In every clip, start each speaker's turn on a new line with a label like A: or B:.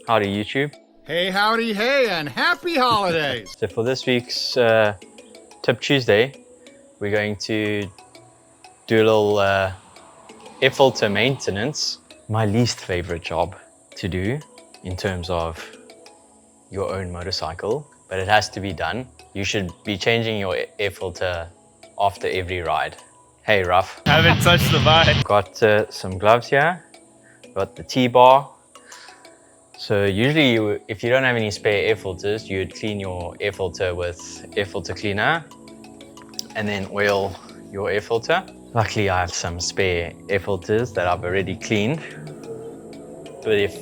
A: Howdy YouTube.
B: Hey, howdy, hey, and happy holidays!
A: So for this week's Tip Tuesday, we're going to do a little air filter maintenance. My least favorite job to do in terms of your own motorcycle, but it has to be done. You should be changing your air filter after every ride. Hey, Ruff.
C: Haven't touched the bike.
A: Got some gloves here. Got the T-bar. So usually if you don't have any spare air filters, you'd clean your air filter with air filter cleaner and then oil your air filter. Luckily I have some spare air filters that I've already cleaned. But if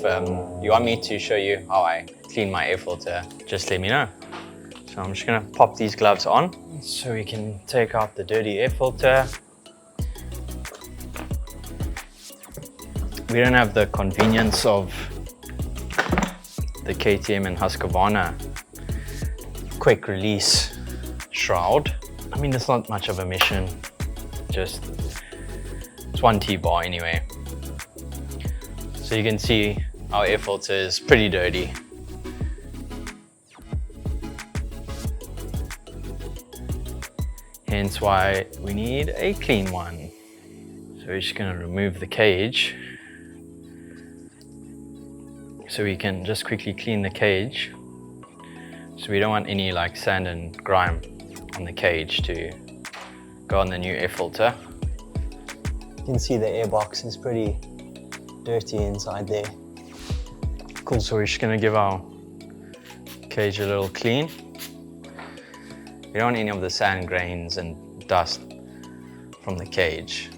A: you want me to show you how I clean my air filter, just let me know. So I'm just gonna pop these gloves on so we can take out the dirty air filter. We don't have the convenience of the KTM and Husqvarna quick release shroud. I mean, it's not much of a mission, just it's one T-bar anyway. So you can see our air filter is pretty dirty. Hence why we need a clean one. So we're just gonna remove the cage. So we can just quickly clean the cage. So we don't want any like sand and grime on the cage to go on the new air filter. You can see the air box is pretty dirty inside there. Cool, so we're just gonna give our cage a little clean. We don't want any of the sand grains and dust from the cage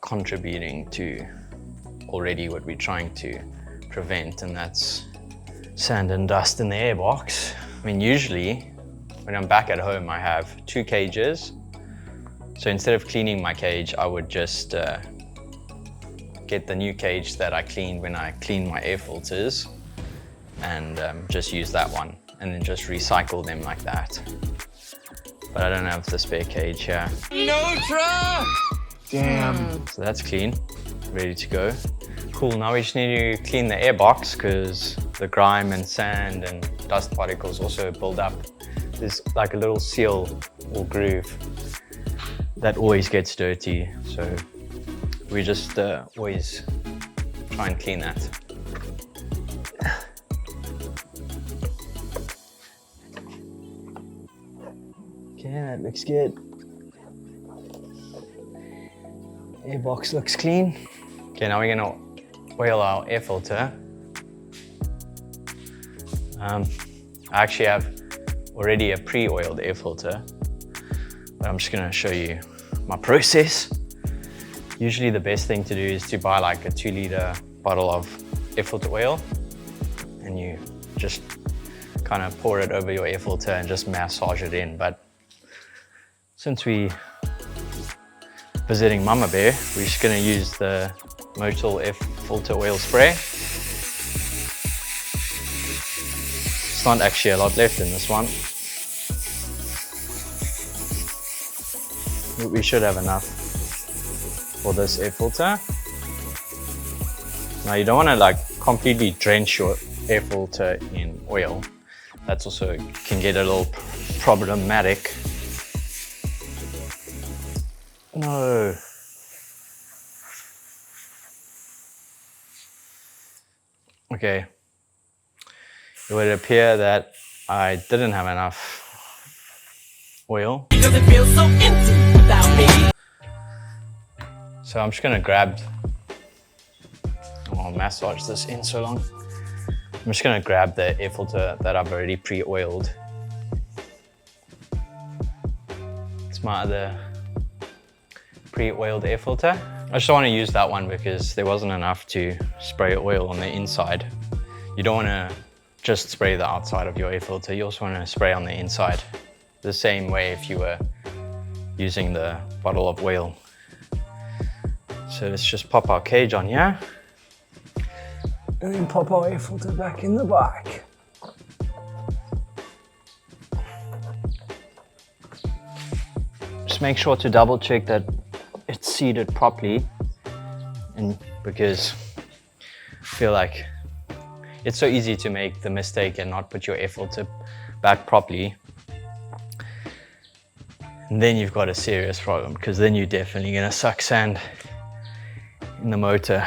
A: contributing to already what we're trying to prevent, and that's sand and dust in the airbox. I mean, usually when I'm back at home, I have two cages. So instead of cleaning my cage, I would just get the new cage that I cleaned when I cleaned my air filters and just use that one and then just recycle them like that. But I don't have the spare cage here.
B: No truck! Damn.
A: So that's clean, ready to go. Cool, now we just need to clean the airbox because the grime and sand and dust particles also build up. There's like a little seal or groove that always gets dirty. So we just always try and clean that. Okay, that looks good. Airbox looks clean. Okay, now we're gonna oil our air filter. I actually have already a pre-oiled air filter, but I'm just gonna show you my process. Usually the best thing to do is to buy like a 2-liter bottle of air filter oil and you just kind of pour it over your air filter and just massage it in. But since we visiting Mama Bear, we're just gonna use the MOTO air filter oil spray. It's not actually a lot left in this one, but we should have enough for this air filter. Now you don't want to like completely drench your air filter in oil. That's also can get a little problematic. No. Okay, it would appear that I didn't have enough oil.
D: Because it feels so empty without me.
A: So I'm just gonna grab, I'll massage this in so long. I'm just gonna grab the air filter that I've already pre-oiled. It's my other pre-oiled air filter. I just want to use that one because there wasn't enough to spray oil on the inside. You don't want to just spray the outside of your air filter, you also want to spray on the inside. The same way if you were using the bottle of oil. So let's just pop our cage on here. And then pop our air filter back in the back. Just make sure to double check that it's seated properly, and because I feel like it's so easy to make the mistake and not put your air filter back properly. And then you've got a serious problem, because then you're definitely gonna suck sand in the motor.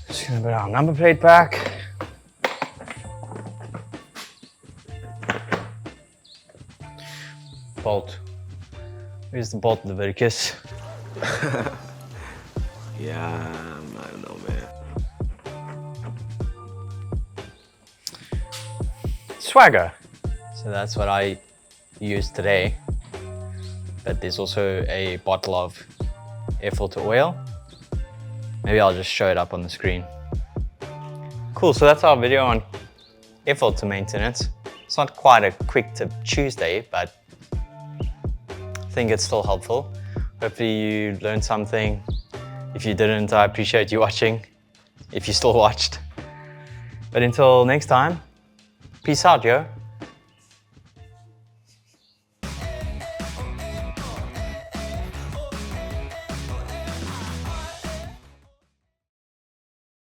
A: Just gonna put our number plate back. Bolt. Where's the bolt, Leviticus?
C: Yeah, I don't know, man.
A: Swagger. So that's what I used today. But there's also a bottle of air filter oil. Maybe I'll just show it up on the screen. Cool, so that's our video on air filter maintenance. It's not quite a quick tip Tuesday, but I think it's still helpful. Hopefully you learned something. If you didn't, I appreciate you watching, if you still watched. But until next time, peace out, yo.